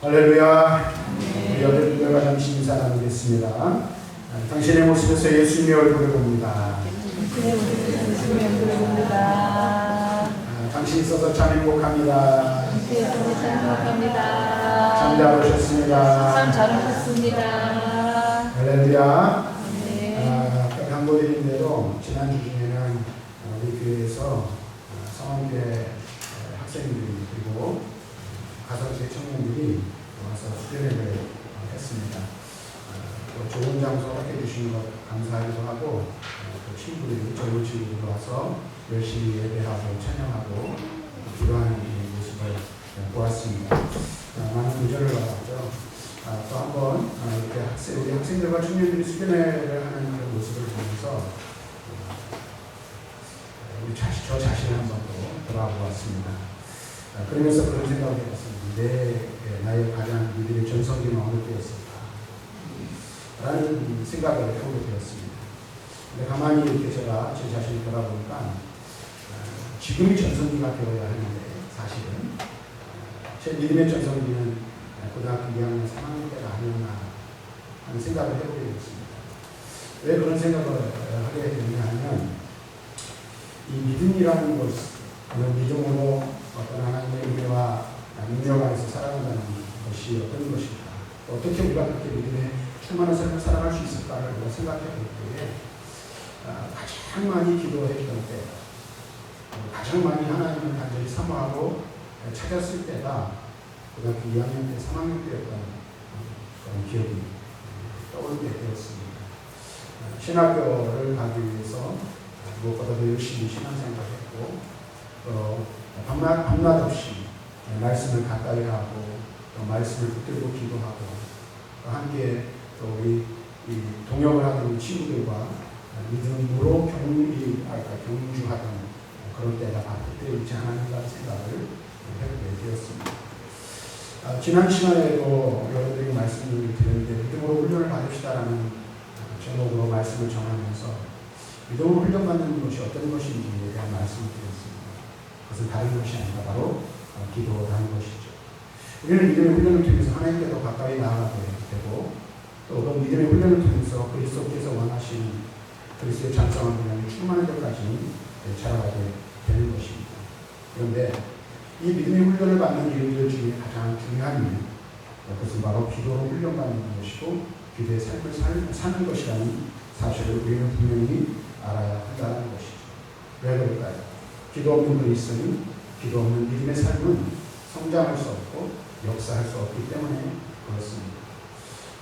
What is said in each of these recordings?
할렐루야. 우리 여러분들과 잠시 인사 나누겠습니다. 당신의 모습에서 예수님의 얼굴을 봅니다. 당신이 있어서 참 행복합니다. 참 잘 오셨습니다. 참 잘 오셨습니다. 할렐루야. 네. 광고드린 대로 지난주 중에는 우리 교회에서 성원교회 학생들이 그리고 가정주의 청년들이 와서 수련회를 했습니다. 또 좋은 장소 허락해 주시는 것 감사하기도 하고 또 친구들이 젊은 친구들 와서 열심히 예배하고 찬양하고 기도하는 모습을 보았습니다. 많은 구절을 받았죠. 또 한번 이렇게 우리 학생들과 청년들이 수련회를 하는 그런 모습을 보면서 저 자신을 한번 또 돌아보았습니다. 그러면서 그런 생각을 해봤습니다. 나의 가장 믿음의 전성기는 어느 때였을까? 라는 생각을 해보게 되었습니다. 근데 가만히 이렇게 제가 제 자신을 돌아보니까 지금이 전성기가 되어야 하는데 사실은 제 믿음의 전성기는 고등학교 2학년 3학년 때가 아니었나 하는 생각을 해보게 되었습니다. 왜 그런 생각을 하게 되느냐 하면 이 믿음이라는 것, 믿음으로 어떤 하나님의 은혜와 능력 안에서 살아간다는 것이 어떤 것일까? 어떻게 우리가 그렇게 믿음에 충만한 삶을 살아갈 수 있을까를 우리가 생각해 볼 때에 가장 많이 기도했던 때, 가장 많이 하나님을 간절히 사모하고 찾았을 때가 고등학교 2학년 때, 3학년 때였던 그런 기억이 떠오르게 되었습니다. 신학교를 가기 위해서 무엇보다도 열심히 신앙생활했고 밤낮 없이 말씀을 가까이 하고 또 말씀을 붙들고 기도하고 또 함께 또 우리 동역을 하던 친구들과 믿음으로 경주하던 그런 때가 그때 있지 않았는가 생각을 해보게 되었습니다. 지난 시간에도 여러분들에게 말씀을 드렸는데 믿음으로 훈련을 받읍시다라는 제목으로 말씀을 전하면서 믿음으로 훈련받는 것이 어떤 것인지에 대한 말씀을 드렸습니다. 그것은 다른 것이 아니라 바로 기도라는 것이죠. 우리는 믿음의 훈련을 통해서 하나님께 더 가까이 나아가게 되고 또 그 믿음의 훈련을 통해서 그리스도께서 원하시는 그리스도의 장성한 분량이 충만할 때까지 자라가게 되는 것입니다. 그런데 이 믿음의 훈련을 받는 이유들 중에 가장 중요한 이유, 그것은 바로 기도로 훈련받는 것이고 기도의 삶을 사는 것이라는 사실을 우리는 분명히 알아야 한다는 것이죠. 왜 그럴까요? 기도 없는 그리스도는, 기도 없는 믿음의 삶은 성장할 수 없고 역사할 수 없기 때문에 그렇습니다.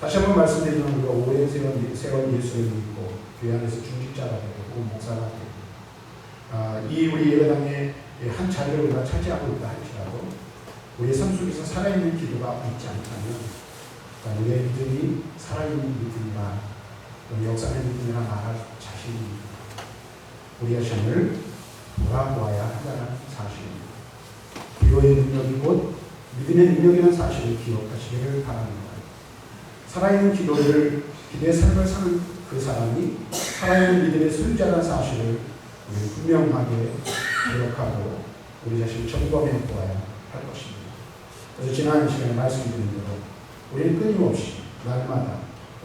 다시 한번 말씀드리면 우리가 오래 세운 예수를 믿고 교회 안에서 중직자가 되고 목사가 되고 이 우리 예배당의 한 자리를 우리가 차지하고 있다 할지라도 우리의 삶 속에서 살아있는 기도가 있지 않다면 우리의 믿음이 살아있는 믿음이라 역사하는 믿음이라 말할 자신입니다. 우리 자신을 돌아보아야 한다는 사실입니다. 기도의 능력이 곧 믿음의 능력이라는 사실을 기억하시기를 바랍니다. 살아있는 기도의 삶을 사는 그 사람이 살아있는 믿음의 소유자라는 사실을 우리 분명하게 기억하고 우리 자신을 점검해 보아야 할 것입니다. 그래서 지난 시간에 말씀드린 대로 우리는 끊임없이 날마다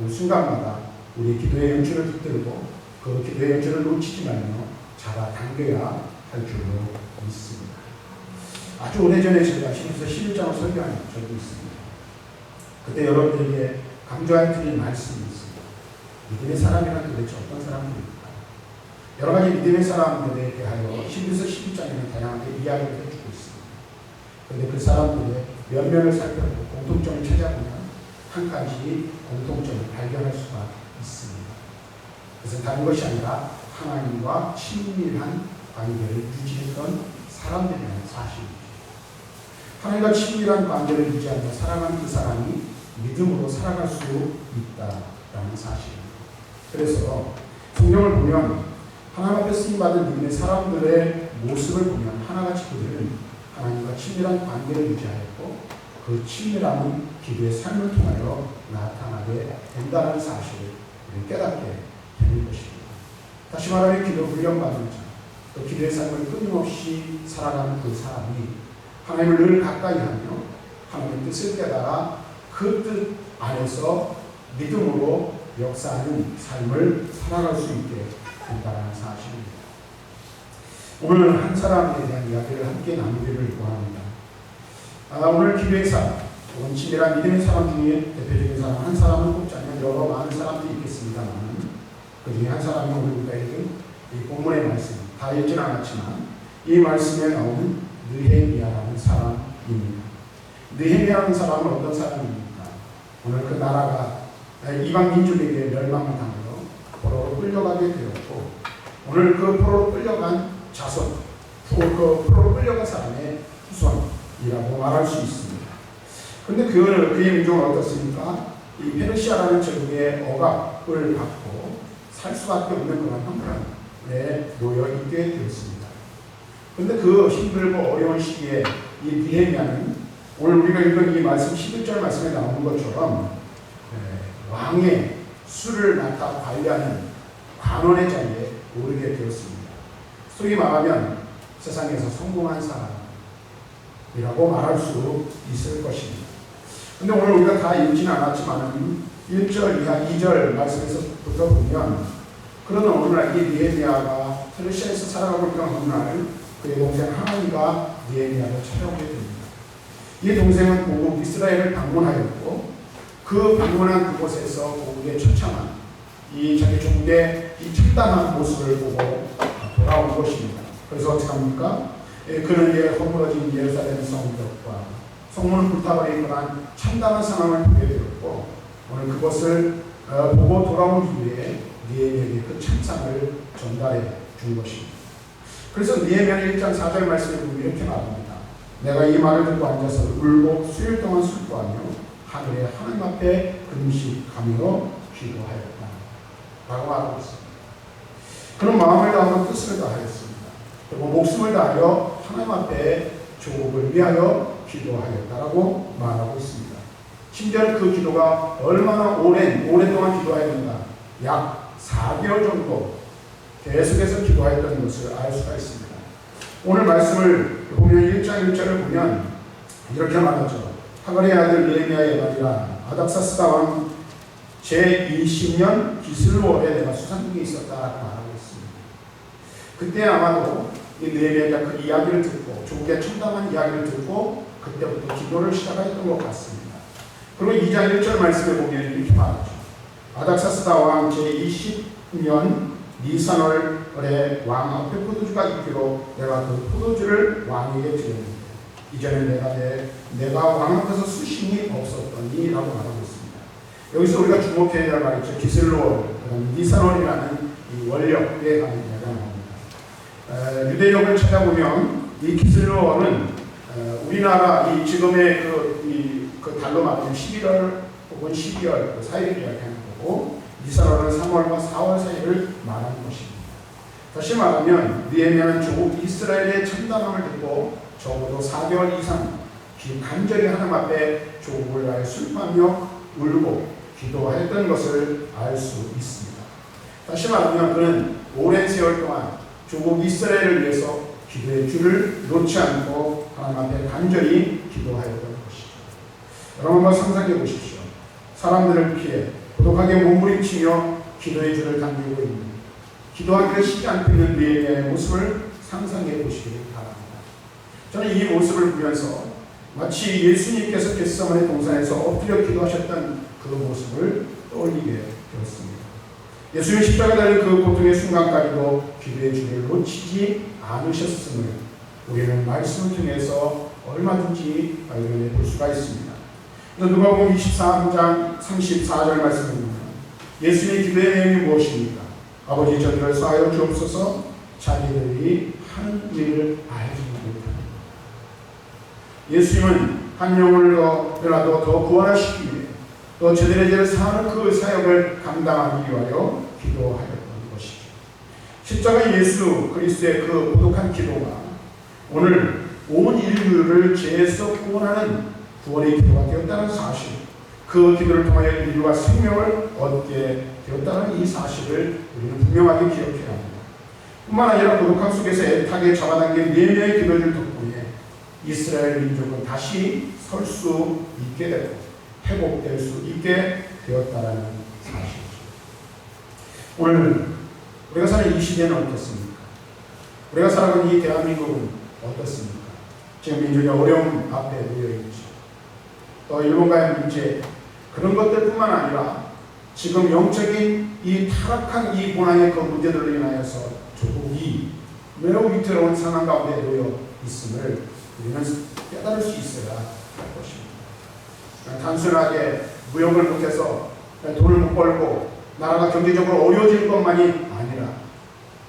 순간마다 우리 기도의 연주를 붙들고 그 기도의 연주를 놓치지 말며 잡아당겨야 할 줄로 믿습니다. 아주 오래전에 제가 신에서 11장을 설교한 적이 있습니다. 그때 여러분들에게 강조해 드린 말씀이 있습니다. 믿음의 사람이란 도대체 어떤 사람들입니까? 여러 가지 믿음의 사람들에 대하여 11서 12장에는 다양하게 이야기를 해주고 있습니다. 그런데 그 사람들의 면면을 살펴보고 공통점을 찾아보면 한 가지 공통점을 발견할 수가 있습니다. 그것은 다른 것이 아니라 하나님과 친밀한 관계를 유지했던 사람들이라는 사실입니다. 하나님과 친밀한 관계를 유지하며 살아가는 그 사람이 믿음으로 살아갈 수 있다라는 사실입니다. 그래서 성경을 보면 하나님 앞에 쓰임받은 믿음의 사람들의 모습을 보면 하나같이 그들은 하나님과 친밀한 관계를 유지하였고 그 친밀함은 기도의 삶을 통하여 나타나게 된다는 사실을 우리는 깨닫게 되는 것입니다. 다시 말하면 기도 훈련받은 자, 또 기도의 삶을 끊임없이 살아가는 그 사람이 하나님을 늘 가까이 하며 하나님의 뜻을 깨달아 그 뜻 안에서 믿음으로 역사하는 삶을 살아갈 수 있게 된다는 사실입니다. 오늘 한 사람에 대한 이야기를 함께 나누기를 원합니다. 오늘 기도의 사람, 혹은 친밀한 믿음의 사람 중에 대표적인 사람 한 사람을 꼽자면 여러 많은 사람들이 있겠습니다만 그 중에 한 사람이 오늘 우리가 읽은 이 본문의 말씀, 다 읽지는 않았지만 이 말씀에 나오는 느헤미야라는 사람입니다. 느헤미야라는 사람은 어떤 사람입니까? 오늘 그 나라가 이방 민족에게 멸망을 당하여 포로로 끌려가게 되었고 오늘 그 포로로 끌려간 자손, 그 포로로 끌려간 사람의 후손이라고 말할 수 있습니다. 그런데 그의 민족은 어떻습니까? 이 페르시아라는 제국의 억압을 받고 살 수밖에 없는 그런 형편에 놓여 있게 되었습니다. 그런데 그 힘들고 어려운 시기에 이 느헤미야는 오늘 우리가 읽은 이 말씀 11절 말씀에 나오는 것처럼 왕의 수를 맡아 관리하는 관원의 자리에 오르게 되었습니다. 소위 말하면 세상에서 성공한 사람이라고 말할 수 있을 것입니다. 그런데 오늘 우리가 다 읽지는 않았지만 1절 이하 2절 말씀에서부터 보면 그러는 어느 날 이 느헤미야가 페르시아에서 살아가고 있던 어느 날 그의 동생 하나니가 느헤미야를 찾아오게 됩니다. 이 동생은 고국 이스라엘을 방문하였고 그 방문한 그곳에서 고국의 처참한 이 자기 종국의 이 참담한 모습을 보고 돌아온 것입니다. 그래서 어떻게 합니까? 그는 허물어진 예루살렘 성벽과 성문을 불타버린 그러한 참담한 상황을 보게 되었고 오늘 그것을 보고 돌아온 뒤에 느헤미야에게 그 참상을 전달해 준 것입니다. 그래서 느헤미야 1장 4절 말씀에 보면 이렇게 말합니다. 내가 이 말을 듣고 앉아서 울고 수일 동안 슬퍼하며 하늘의 하나님 앞에 금식하며 기도하였다 라고 말하고 있습니다. 그는 마음을 다하고 뜻을 다하였습니다. 그리고 목숨을 다하여 하나님 앞에 조국을 위하여 기도하였다라고 말하고 있습니다. 심지어 그 기도가 얼마나 오랫동안 기도해야 된다. 약 4개월 정도 계속해서 기도했던 것을 알 수가 있습니다. 오늘 말씀을 보면 1장 1절을 보면 이렇게 말하죠. 하갈의 아들 느헤미야의 말이라 아닥사스다 왕 제20년 기슬로월에 내가 수산국에 있었다라고 말하고 있습니다. 그때 아마도 이 느헤미야가 그 이야기를 듣고 조국의 참담한 이야기를 듣고 그때부터 기도를 시작했던 것 같습니다. 그리고 2장 1절 말씀에 보면 이렇게 말하죠. 아닥사스다 왕 제20년 니산월에 왕 앞에 포도주가 있기로 내가 그 포도주를 왕에게 드렸는데 이전에 내가 왕 앞에서 수심이 없었더니 라고 말하고 있습니다. 여기서 우리가 주목해야 할 말이죠. 기슬로월, 니산월이라는 이 원력에 관한 이야기가 나옵니다. 유대력을 찾아보면 이 기슬로월은 우리나라 이 지금의 그 달로 말하면 11월 혹은 12월 그 사이를 이야기하는 거고 니산월은 3월과 4월 사이를 말하는 것입니다. 다시 말하면 느헤미야는 조국 이스라엘의 참담함을 듣고 적어도 4개월 이상 간절히 하나님 앞에 조국을 위하여 슬퍼하며 울고 기도했던 것을 알 수 있습니다. 다시 말하면 그는 오랜 세월 동안 조국 이스라엘을 위해서 기도의 줄을 놓지 않고 하나님 앞에 간절히 기도하였던 것이죠. 여러분 한번 상상해 보십시오. 사람들을 피해 고독하게 몸부림치며 기도의 줄을 당기고 있는 기도하기를 쉽지 않고 있는 느헤미야의 모습을 상상해 보시기 바랍니다. 저는 이 모습을 보면서 마치 예수님께서 겟세마네 동산에서 엎드려 기도하셨던 그 모습을 떠올리게 되었습니다. 예수님 십자가 달린 그 고통의 순간까지도 기도의 줄을 놓치지 않으셨음을 우리는 말씀을 통해서 얼마든지 발견해 볼 수가 있습니다. 누가복음 23장 34절 말씀을 보면 예수님의 기도의 내용이 무엇입니까? 아버지 저들을 사하여 주옵소서 자기들이 하는 일을 알지 못합니다. 예수님은 한 영혼이라도 더 구원하시기 위해 또 저들의 죄를 사하는 그 사역을 감당하기 위하여 기도하였던 것이죠. 십자가 예수 그리스도의 그 고독한 기도가 오늘 온 인류를 죄에서 구원하는 구원의 기도가 되었다는 사실, 그 기도를 통하여 인류가 생명을 얻게 되었다는 이 사실을 우리는 분명하게 기억해야 합니다. 뿐만 아니라 고독함 속에서 애타게 잡아당긴 느헤미야의 기도를 덕분에 이스라엘 민족은 다시 설 수 있게 되고 회복될 수 있게 되었다라는 사실이죠. 오늘 우리가 사는 이 시대는 어떻습니까? 우리가 살아가는 이 대한민국은 어떻습니까? 지금 민족의 어려움 앞에 놓여있죠. 또 일본과의 문제, 그런 것들뿐만 아니라 지금 영적인 이 타락한 이 문화의 그 문제들로 인하여서 조국이 매우 위태로운 상황 가운데 놓여 있음을 우리는 깨달을 수 있어야 할 것입니다. 단순하게 무역을 못해서 돈을 못 벌고 나라가 경제적으로 어려워지는 것만이 아니라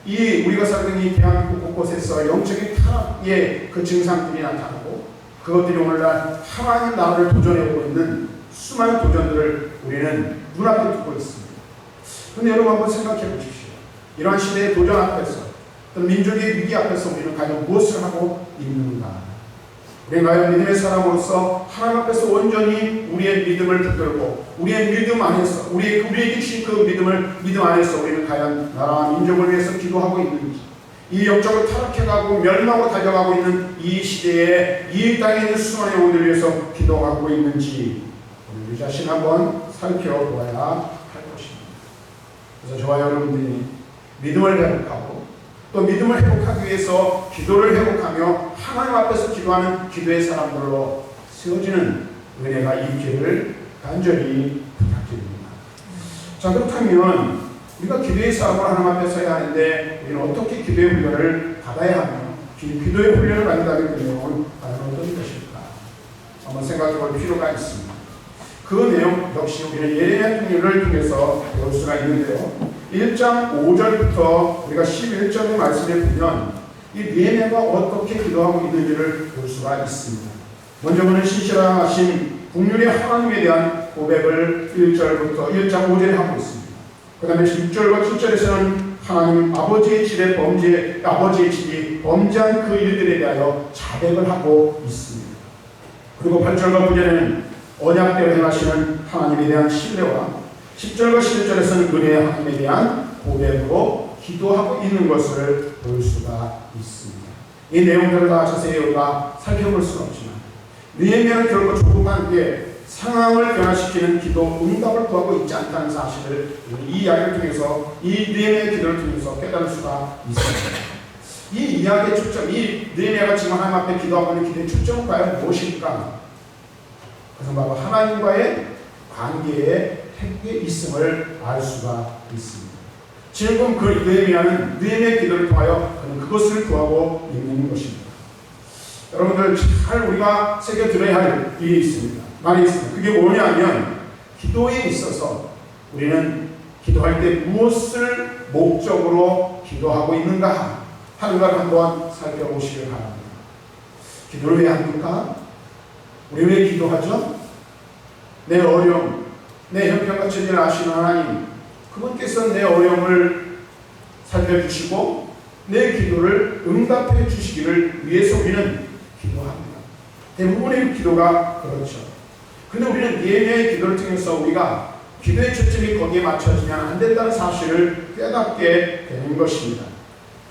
이 우리가 살고 있는 이 대한민국 곳곳에서 영적인 타락의 그 증상들이 나타나고 그것들이 오늘날 하나님 나라를 도전해오고 있는 수많은 도전들을 우리는 눈앞에 두고 있습니다. 그런데 여러분 한번 생각해 보십시오. 이러한 시대의 도전 앞에서 어떤 민족의 위기 앞에서 우리는 과연 무엇을 하고 있는가? 우리는 과연 믿음의 사람으로서 하나님 앞에서 온전히 우리의 믿음을 붙들고 우리의 믿음 안에서 우리에게 주신 그 믿음 안에서 우리는 과연 나라와 민족을 위해서 기도하고 있는지, 이 영적으로 타락해가고 멸망으로 달려가고 있는 이 시대에 이 땅에 있는 수많은 영혼들을 위해서 기도하고 있는지 오늘 우리 자신 한번 살펴보아야 할 것입니다. 그래서 저와 여러분들이 믿음을 회복하고 또 믿음을 회복하기 위해서 기도를 회복하며 하나님 앞에서 기도하는 기도의 사람들로 세워지는 은혜가 있기를 간절히 부탁드립니다. 자, 그렇다면 우리가 기도의 사람으로 하나님 앞에 서야 하는데 우리는 어떻게 기도의 훈련을 받아야 하며 기도의 훈련을 받는다는 그 내용은 과연 어떤 것일까? 한번 생각해 볼 필요가 있습니다. 그 내용 역시 우리는 예레미야 통일을 통해서 배울 수가 있는데요. 1장 5절부터 우리가 11절의 말씀에 보면 이 예레미야가 어떻게 기도하고 있는지를 볼 수가 있습니다. 먼저 그는 신실하신 국률의 하나님에 대한 고백을 1장 5절에 하고 있습니다. 그 다음에 6절과 7절에서는 하나님 아버지의 질에 아버지의 질이 범죄한 그 일들에 대하여 자백을 하고 있습니다. 그리고 8절과 9절에는 언약대로 행하시는 하나님에 대한 신뢰와 10절과 11절에서는 은혜의 하나님에 대한 고백으로 기도하고 있는 것을 볼 수가 있습니다. 이 내용들을 다 자세히 우리가 살펴볼 수는 없지만 느헤미야는 결국 조금만 상황을 변화시키는 기도 응답을 구하고 있지 않다는 사실을 이 이야기를 통해서 이 느헤미야의 기도를 통해서 깨달을 수가 있습니다. 이 이야기의 초점, 이 느헤미야가 지금 하나님 앞에 기도하고 있는 기도의 초점은 과연 무엇일까? 그것은 바로 하나님과의 관계에 핵에 있음을 알 수가 있습니다. 지금 그 느헤미야는 느헤미야의 기도를 통하여 그는 그것을 구하고 있는 것입니다. 여러분들 잘 우리가 새겨 들어야 할 일이 있습니다. 말이 있습니다. 그게 뭐냐면 기도에 있어서 우리는 기도할 때 무엇을 목적으로 기도하고 있는가 하는가를 한번 살펴보시길 바랍니다. 기도를 왜 합니까? 우리 왜 기도하죠? 내 어려움, 내 형편과 처지를 아시는 하나님, 그분께서 내 어려움을 살펴주시고 내 기도를 응답해 주시기를 위해서 우리는 기도합니다. 대부분의 기도가 그렇죠. 그런데 우리는 예배의 기도를 통해서 우리가 기도의 초점이 거기에 맞춰지면 안 된다는 사실을 깨닫게 되는 것입니다.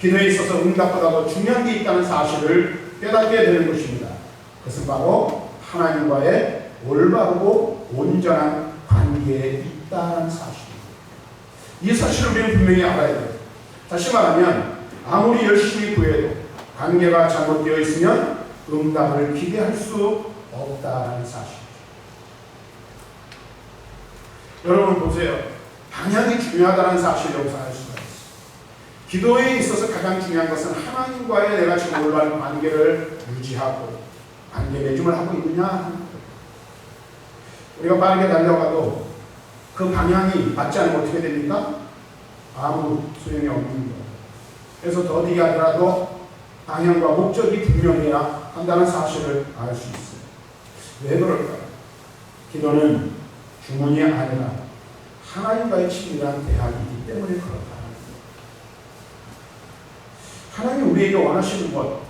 기도에 있어서 응답보다 더 중요한 게 있다는 사실을 깨닫게 되는 것입니다. 그것은 바로 하나님과의 올바르고 온전한 관계에 있다는 사실입니다. 이 사실을 우리는 분명히 알아야 돼요. 다시 말하면 아무리 열심히 구해도 관계가 잘못되어 있으면 응답을 기대할 수 없다는 사실이죠. 여러분 보세요. 방향이 중요하다는 사실을 여기서 알 수가 있어요. 기도에 있어서 가장 중요한 것은 하나님과의 내가 지금 올바른 관계를 유지하고 관계 맺음을 하고 있느냐 하는 거예요. 우리가 빠르게 달려가도 그 방향이 맞지 않으면 어떻게 됩니까? 아무 소용이 없는 거예요. 그래서 더디게 하더라도 방향과 목적이 분명해야 한다는 사실을 알 수 있어요. 왜 그럴까요? 기도는 주문이 아니라 하나님과의 친밀한 대화이기 때문에 그렇다. 하나님이 우리에게 원하시는 것,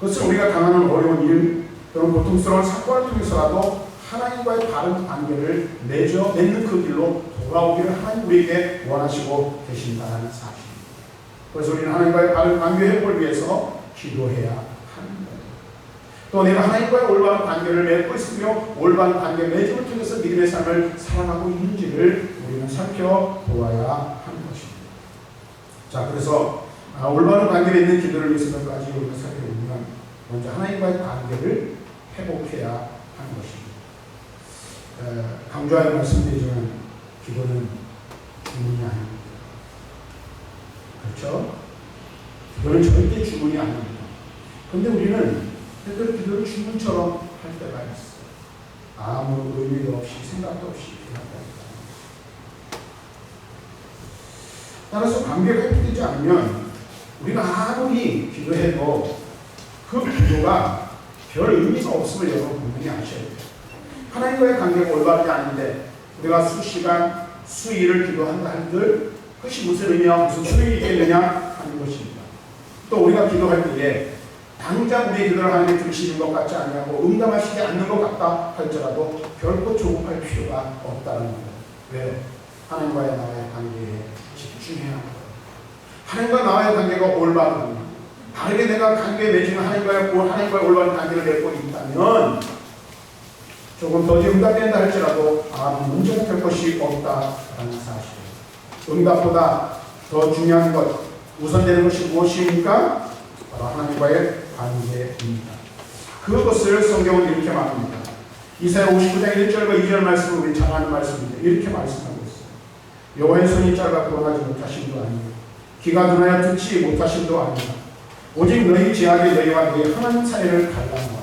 그것은 우리가 당하는 어려운 일 또는 고통스러운 사건을 통해서라도 하나님과의 바른 관계를 맺는 그 길로 돌아오기를 하나님 우리에게 원하시고 계신다는 사실입니다. 그래서 우리는 하나님과의 바른 관계 회복을 위해서 기도해야 하는 거예요. 또 내가 하나님과의 올바른 관계를 맺고 있으며 올바른 관계 맺음을 통해서 믿음의 삶을 살아가고 있는지를 우리는 살펴보아야 하는 것입니다. 자, 그래서 올바른 관계에 있는 기도를 위해서 몇 가지 우리가 살펴보면 먼저 하나님과의 관계를 회복해야 하는 것입니다. 강조하여 말씀드리지만 기도는 주문이 아닙니다. 그렇죠? 기도는 절대 주문이 아닙니다. 그런데 우리는 때때로 기도를 주문처럼 할 때가 있어요. 아무 의미도 없이 생각도 없이 기도한다니까. 따라서 관계가 회복되지 않으면 우리가 아무리 기도해도 그 기도가 별 의미가 없음을 여러분 분명히 아셔야 돼요. 하나님과의 관계가 올바르지 않은데 우리가 수시간, 수일을 기도한다 한들 그것이 무슨 의미야, 무슨 소용이 있겠느냐 하는 것입니다. 또 우리가 기도할 때에 당장 우리의 기도를 하나님이 들으시는 것 같지 않냐고 응답하시지 않는 것 같다 할지라도 결코 조급할 필요가 없다는 거예요. 왜요? 하나님과의 나와의 관계에 집중해야 합니다. 하나님과 나와의 관계가 올바르고 바르게 내가 관계에 맺으면 하나님과의 올바른 관계를 맺고 있다면 조금 더 응답된다 할지라도 아무 문제가 될 것이 없다라는 사실. 응답보다 더 중요한 것, 우선되는 것이 무엇입니까? 바로 하나님과의 관계입니다. 그것을 성경은 이렇게 말합니다. 이사야 59장 1절과 2절 말씀을 우리 잘 아는 말씀인데 이렇게 말씀하고 있어요. 여호와의 손이 짧아 돌아가지 못하심도 아니고 귀가 눈하여 듣지 못하심도 아니다. 오직 너희 죄악이 너희와 너희 하나님 사이를 갈라놓아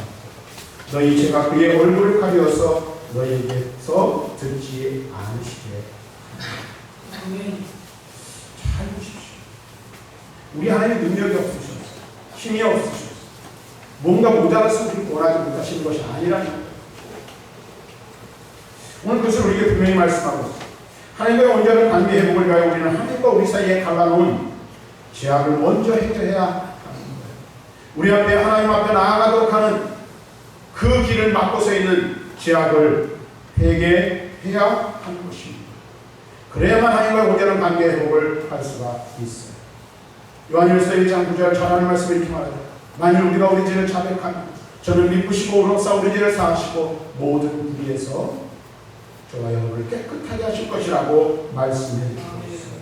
너희 죄가 그의 얼굴을 가려서 너희에게서 듣지 않으시게. 잘 보십시오. 우리 하나님 능력이 없으셨어요. 힘이 없으셨어요. 뭔가 모자라서 우리 원하지 못하시는 것이 아니라니까. 오늘 그것을 우리에게 분명히 말씀하고 있어요. 하나님과의 온전한 관계 회복을 위하여 우리는 하나님과 우리 사이에 갈라놓은 죄악을 먼저 해결해야 하는 거예요. 우리 앞에 하나님 앞에 나아가도록 하는 그 길을 막고 서 있는 죄악을 회개해야 하는 것입니다. 그래야만 하나님과의 온전한 관계 회복을 할 수가 있어요. 요한일서 1장 9절 전하는 말씀을 이렇게 말하죠. 만일 우리가 우리 죄를 자백하면 저는 미쁘시고 의롭사 우리 죄를 사하시고 모든 불의에서 저와 여러분을 깨끗하게 하실 것이라고 말씀해 주고 있어요.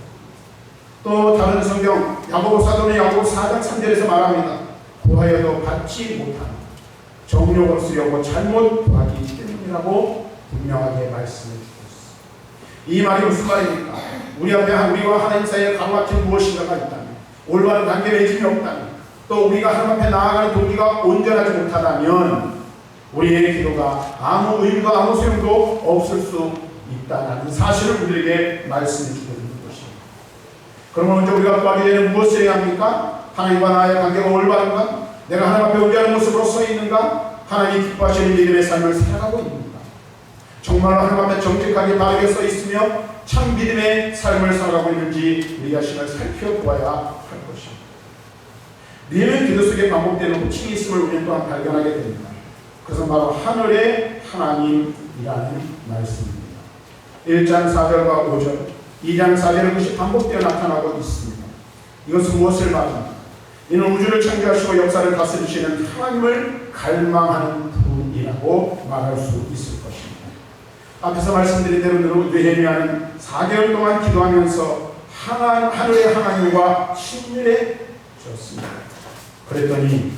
또 다른 성경 야고보 사도는 야고보 4장 3절에서 말합니다. 고하여도 받지 못한 정욕을 쓰려고 잘못 구하기 때문이라고 분명하게 말씀해 주고 있어요. 이 말이 무슨 말입니까? 우리 앞에 우리와 하나님 사이에 가로막힌 무엇인가가 있다면, 올바른 관계 맺음이 없다면, 또 우리가 하나님 앞에 나아가는 동기가 온전하지 못하다면 우리의 기도가 아무 의미도 아무 소용도 없을 수 있다는 사실을 우리에게 말씀해 주고 있는 것입니다. 그러면 먼저 우리가 구하게 되는 무엇을 해야 합니까? 하나님과 나의 관계가 올바른가? 내가 하나님 앞에 온전한 모습으로 서 있는가? 하나님이 기뻐하시는 믿음의 삶을 살아가고 있는가? 정말로 하나님 앞에 정직하게 바르게 서 있으며 참 믿음의 삶을 살아가고 있는지 우리 자신을 살펴보아야 할 것입니다. 믿음의 기도 속에 반복되는 호칭이 있음을 우리는 또한 발견하게 됩니다. 그것은 바로 하늘의 하나님이라는 말씀입니다. 1장 4절과 5절, 2장 4절은 그것이 반복되어 나타나고 있습니다. 이것은 무엇을 말합니까? 이는 우주를 창조하시고 역사를 다스리시는 하나님을 갈망하는 분이라고 말할 수 있을 것입니다. 앞에서 말씀드린 대로 느헤미야는 4개월 동안 기도하면서 하늘의 하나님과 친밀해졌습니다. 그랬더니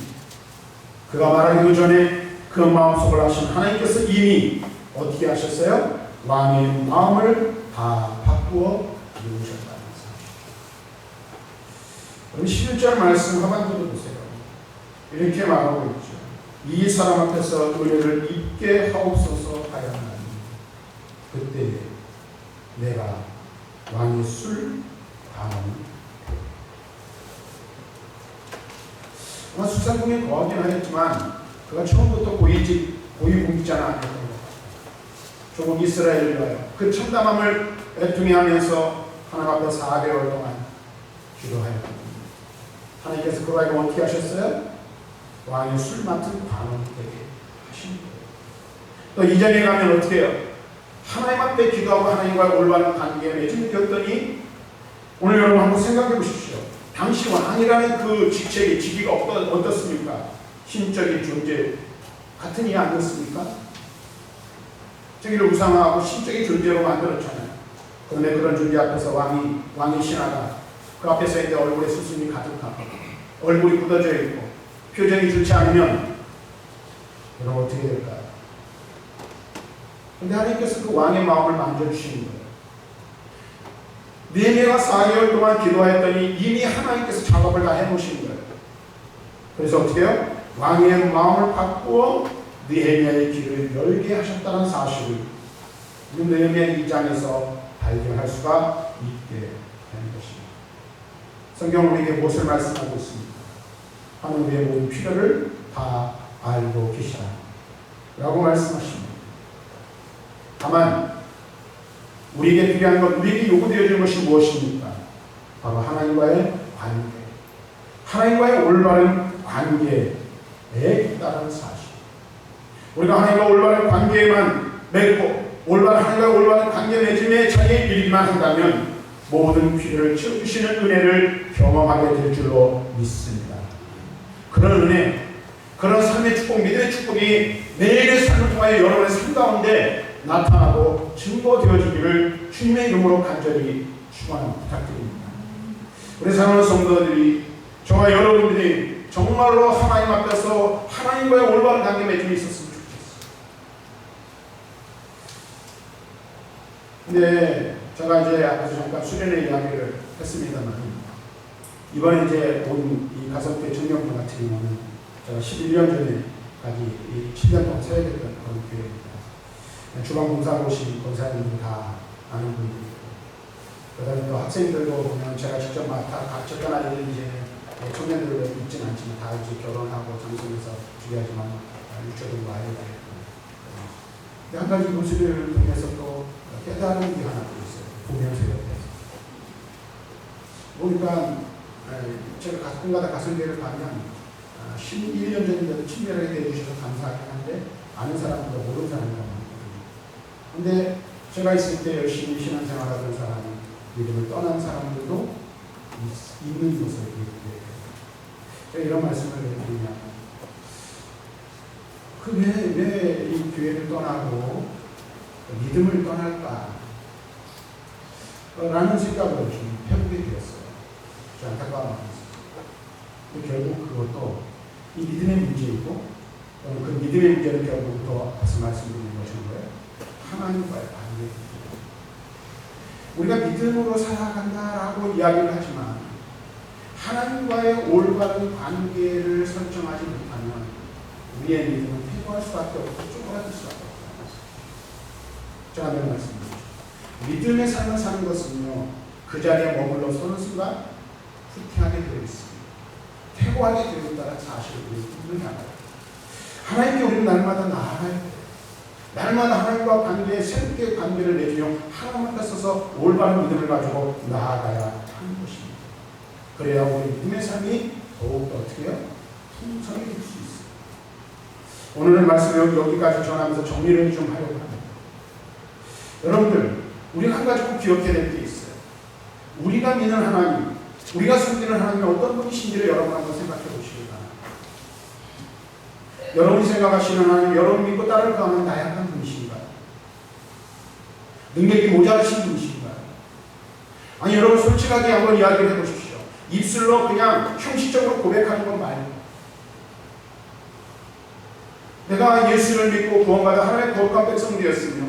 그가 말하기도 전에 그 마음속을 아신 하나님께서 이미 어떻게 하셨어요? 왕의 마음을 다 바꾸어 놓으셨다는 사실. 그럼 11절 말씀 하반절도 보세요. 이렇게 말하고 있죠. 이 사람 앞에서 은혜를 입게 하옵소서 하였나니 그때 내가 왕의 술 강함을 아마 수사궁에 거하긴 하겠지만 그가 처음부터 고위공직자는 아니었던 것 같아요. 조금 이스라엘을 위하여 그 참담함을 애통해 하면서 하나님 앞에 4개월 동안 기도하였거든요. 하나님께서 그가 이거 어떻게 하셨어요? 왕의 술 맡은 관원이 되게 하신 거예요. 또 이전에 가면 어떻게 해요? 하나님 앞에 기도하고 하나님과의 올바른 관계에 맺음이 되었더니 오늘 여러분 한번 생각해 보십시오. 당시 왕이라는 그 직책이, 직위가 어떻습니까? 신적인 존재, 같은 이 아니었습니까? 저기를 우상화하고 신적인 존재로 만들었잖아요. 그런데 그런 존재 앞에서 왕이 신하가 그 앞에서 있는데 얼굴에 수순이 가득하고 얼굴이 굳어져 있고 표정이 좋지 않으면 그럼 어떻게 될까요? 근데 하나님께서 그 왕의 마음을 만져주시는 거예요. 느헤미야가 4개월 동안 기도했더니 이미 하나님께서 작업을 다 해놓으신 거예요. 그래서 어떻게 해요? 왕의 마음을 바꾸어 느헤미야의 길을 열게 하셨다는 사실을 느헤미야 2장에서 발견할 수가 있게 되는 것입니다. 성경은 우리에게 무엇을 말씀하고 있습니까? 하나님 우리의 모든 필요를 다 알고 계시다 라고 말씀하십니다. 다만 우리에게 필요한 것, 우리에게 요구되어지는 것이 무엇입니까? 바로 하나님과의 관계, 하나님과의 올바른 관계에 있다는 사실. 우리가 하나님과 올바른 관계에만 맺고 하나님과 올바른 관계 맺음에 자기의 일이기만 한다면 모든 필요를 채워주시는 은혜를 경험하게 될 줄로 믿습니다. 그런 은혜, 그런 삶의 축복, 믿음의 축복이 매일의 삶을 통하여 여러분의 삶 가운데 나타나고 증거되어지기를 주님의 이름으로 간절히 축원합니다. 부탁드립니다. 우리 사랑하는 성도들이, 저와 여러분들이 정말로 하나님 앞에서 하나님과의 올바른 관계 맺음이 있었으면 좋겠어요. 근데 제가 이제 아까 잠깐 수련회 이야기를 했습니다만, 이번에 이제 온 이 가석대 청년부 같은 경우는 제가 11년 전에까지 이 7년 동안 세워졌던 그런 교회입니다. 주방 봉사하고 오신 권사님들 다 아는 분들이고, 그 다음에 또 학생들도 보면 제가 직접 적던 아이들 이제 청년들도 있지는 않지만 다 이제 결혼하고 장성해서 주의하지만 유초등부 아이들. 근데 한 가지 모습을 통해서 또 깨달은 게 하나 또 있어요. 보면서 옆에서. 보니까 제가 가끔가다 가슴교회를 가면 11년 전인데도 친밀하게 대해주셔서 감사하긴 한데 아는 사람보다 모르는 사람이 많거든요. 근데 제가 있을 때 열심히 신앙생활하던 사람이 믿음을 떠난 사람들도 있는 것을 보여요. 제가 이런 말씀을 드리냐면 왜 이 교회를 떠나고 믿음을 떠날까? 라는 생각을 좀 해보게 되었어요. 좀 안타까운 마음이 있었어요. 결국 그것도 이 믿음의 문제이고, 그 믿음의 문제는 결국 또 앞서 말씀드린 것인 거예요. 하나님과의 관계입니다. 우리가 믿음으로 살아간다라고 이야기를 하지만 하나님과의 올바른 관계를 설정하지 못하면 우리의 믿음은 퇴보할 수밖에 없고 쪼그라들 수밖에 없다는 것입니다. 제가 늘 말씀드리죠. 믿음의 삶을 사는 것은요, 그 자리에 머물러 서는 순간 후퇴하게 되어 있습니다. 퇴보하게 되어 있다는 사실을 우리 분명히 알아요. 하나님께 우리는 날마다 나아가야 돼요. 날마다 하나님과 관계에 새롭게 관계를 맺으며 하나님 앞에 서서 올바른 믿음을 가지고 나아가야 하는 것입니다. 그래야 우리 믿음의 삶이 더욱더 어떻게 해요? 풍성해질 수 있어요. 오늘의 말씀을 여기까지 전하면서 정리를 좀 하려고 합니다. 여러분들, 우리가 한 가지 꼭 기억해야 될 게 있어요. 우리가 믿는 하나님, 우리가 섬기는 하나님이 어떤 분이신지를 여러분 한번 생각해 보시기 바랍니다. 여러분이 생각하시는 하나님, 여러분 믿고 따를 그 하나님 나약한 분이신가요? 능력이 모자라신 분이신가요? 아니, 여러분 솔직하게 한번 이야기를 해보십시오. 입술로 그냥 형식적으로 고백하는 건 말고, 내가 예수를 믿고 구원받아 하나님의 거룩한 백성 되었으며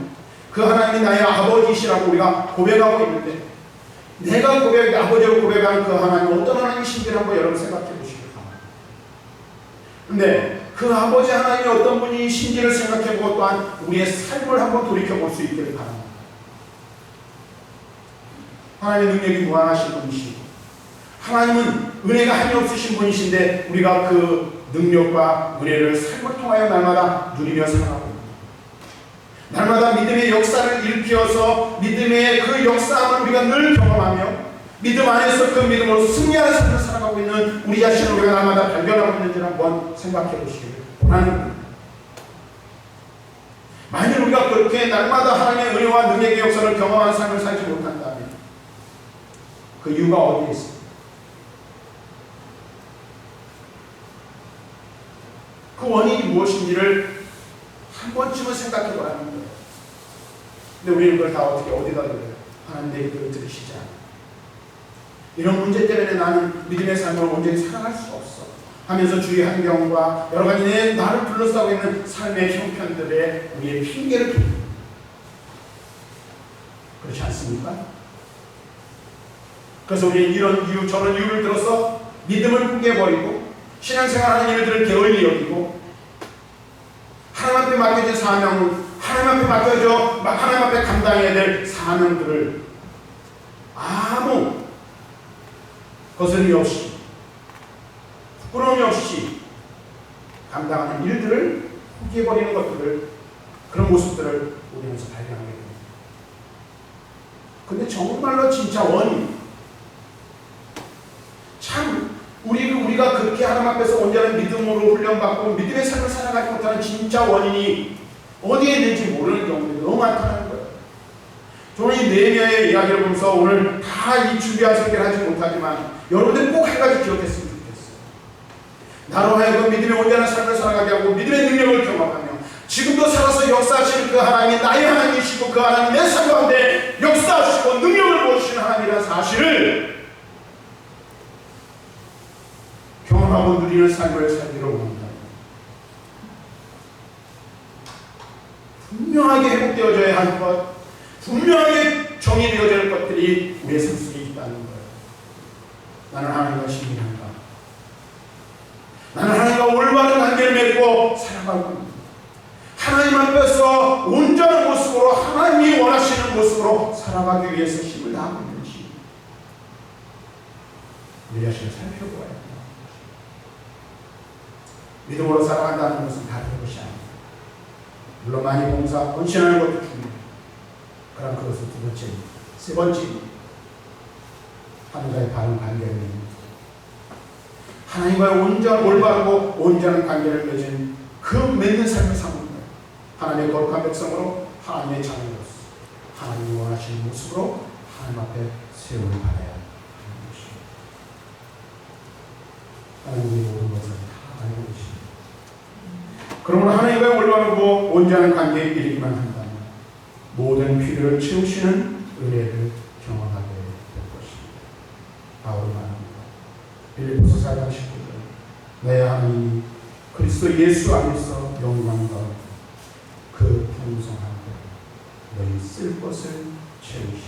그 하나님이 나의 아버지시라고 우리가 고백하고 있는데, 내가 아버지로 고백하는 그 하나님은 어떤 하나님이신지를 한번 여러분 생각해 보시기 바랍니다. 근데 그 아버지 하나님이 어떤 분이신지를 생각해 보고 또한 우리의 삶을 한번 돌이켜 볼 수 있기를 바랍니다. 하나님의 능력이 무한하신 분이시고, 하나님은 은혜가 한이 없으신 분이신데 우리가 그 능력과 은혜를 삶을 통하여 날마다 누리며 살아가고 있습니다. 날마다 믿음의 역사를 일깨워서 믿음의 그 역사함을 우리가 늘 경험하며 믿음 안에서 그 믿음으로 승리하는 삶을 살아가고 있는 우리 자신을 우리가 날마다 발견하고 있는지를 한번 생각해 보시기를 원하는, 만일 우리가 그렇게 날마다 하나님의 은혜와 능력의 역사를 경험하는 삶을 살지 못한다면 그 이유가 어디에 있습니까? 그 원인이 무엇인지를 한 번쯤은 생각해 보라는 거예요. 근데 우리는 그걸 다 어디다 들어요? 하나님 내 기도를 들으시지 않아요. 이런 문제 때문에 나는 믿음의 삶을 온전히 살아갈 수 없어 하면서 주위 환경과 여러 가지 나를 둘러싸고 있는 삶의 형편들에 우리의 핑계를 줍니다. 그렇지 않습니까? 그래서 우리는 이런 이유 저런 이유를 들어서 믿음을 포기해버리고 신앙생활하는 일들을 게을리 여기고 하나님 앞에 맡겨진 사명을 하나님 앞에 감당해야 될 사명들을 아무 거스름이 없이 부끄러움이 없이 감당하는 일들을 포기해버리는 것들을 그런 모습들을 우리에서 발견하게 됩니다. 근데 정말로 진짜 원인 참 우리가 그렇게 하나님 앞에서 온전한 믿음으로 훈련받고 믿음의 삶을 살아가지 못하는 진짜 원인이 어디에 있는지 모르는 경우들이 너무 많다는 거예요. 저는 이 네헤미야의 이야기를 보면서 오늘 다 이 준비한 설계를 하지 못하지만 여러분들 꼭 한 가지 기억했으면 좋겠어요. 나로 하여금 믿음의 온전한 삶을 살아가게 하고 믿음의 능력을 경험하며 지금도 살아서 역사하시는 그 하나님이 나의 하나님이시고 그 하나님이 내 삶 가운데 역사하시고 능력을 보여주시는 하나님이라는 사실을 경험하고 누리는 삶을 살기로 원합니다. 분명하게 회복되어져야 할 것, 분명하게 정의되어야 할 것들이 우리의 삶 속에 있다는 거예요. 나는 하나님과 신뢰한다. 나는 하나님과 올바른 관계를 맺고 살아가고 있다. 하나님 앞에서 온전한 모습으로 하나님이 원하시는 모습으로 살아가기 위해서 힘을 다하고 있는지 우리 자신을 살펴보아야 합니다. 믿음으로 살아간다는 것은 다른 것이 아닙니다. 물론 많이 봉사, 헌신하는 것도 중요해요. 그럼 그것은 두 번째입니다. 세 번째입니다. 하나님과의 바른 관계를 맺는 하나님과의 올바르고 온전한 관계를 맺은 그 맺는 삶을 삼는 거예요. 하나님의 거룩한 백성으로 하나님의 자녀로서 하나님이 원하시는 모습으로 하나님 앞에 세움을 받아야 하는 것입니다. 하나님이 모든 것을 다 알고 계십니다. 그러므로 하나님과의 올바르고 온전한 관계에 이르기만 한다면 모든 필요를 채우시는 은혜를 경험하게 될 것입니다. 바울은 말합니다. 빌립보서 4장 19절 내 하나님이 그리스도 예수 안에서 영광과 그 풍성한 너희 쓸 것을 채우시리라.